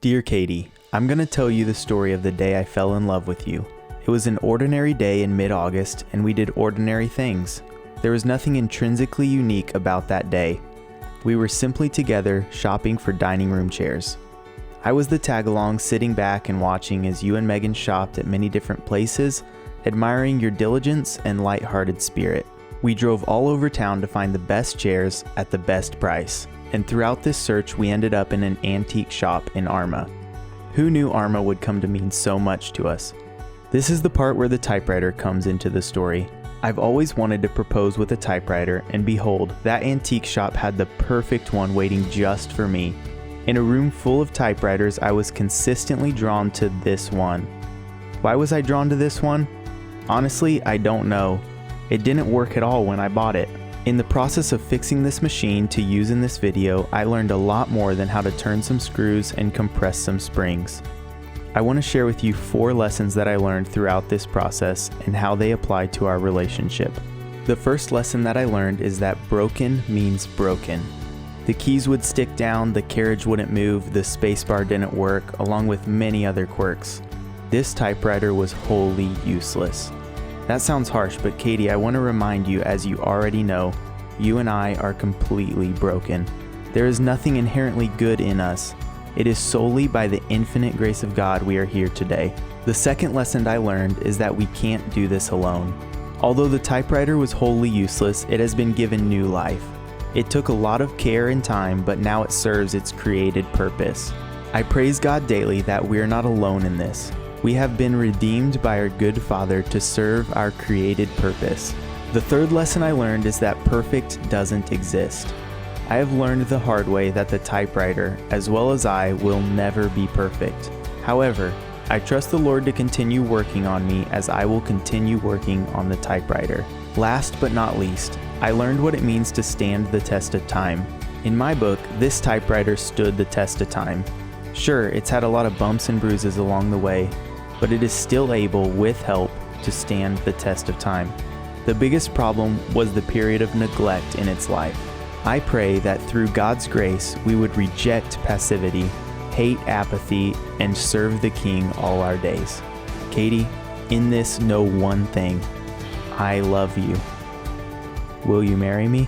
Dear Katy, I'm going to tell you the story of the day I fell in love with you. It was an ordinary day in mid-August, and we did ordinary things. There was nothing intrinsically unique about that day. We were simply together shopping for dining room chairs. I was the tag-along sitting back and watching as you and Megan shopped at many different places, admiring your diligence and light-hearted spirit. We drove all over town to find the best chairs at the best price, and throughout this search we ended up in an antique shop in Arma. Who knew Arma would come to mean so much to us? This is the part where the typewriter comes into the story. I've always wanted to propose with a typewriter, and behold, that antique shop had the perfect one waiting just for me. In a room full of typewriters, I was consistently drawn to this one. Why was I drawn to this one? Honestly, I don't know. It didn't work at all when I bought it. In the process of fixing this machine to use in this video, I learned a lot more than how to turn some screws and compress some springs. I want to share with you 4 lessons that I learned throughout this process and how they apply to our relationship. The first lesson that I learned is that broken means broken. The keys would stick down, the carriage wouldn't move, the spacebar didn't work, along with many other quirks. This typewriter was wholly useless. That sounds harsh, but Katy, I want to remind you, as you already know, you and I are completely broken. There is nothing inherently good in us. It is solely by the infinite grace of God we are here today. The second lesson I learned is that we can't do this alone. Although the typewriter was wholly useless, it has been given new life. It took a lot of care and time, but now it serves its created purpose. I praise God daily that we are not alone in this. We have been redeemed by our good Father to serve our created purpose. The third lesson I learned is that perfect doesn't exist. I have learned the hard way that the typewriter, as well as I, will never be perfect. However, I trust the Lord to continue working on me as I will continue working on the typewriter. Last but not least, I learned what it means to stand the test of time. In my book, this typewriter stood the test of time. Sure, it's had a lot of bumps and bruises along the way, but it is still able, with help, to stand the test of time. The biggest problem was the period of neglect in its life. I pray that through God's grace, we would reject passivity, hate apathy, and serve the King all our days. Katy, in this know one thing: I love you. Will you marry me?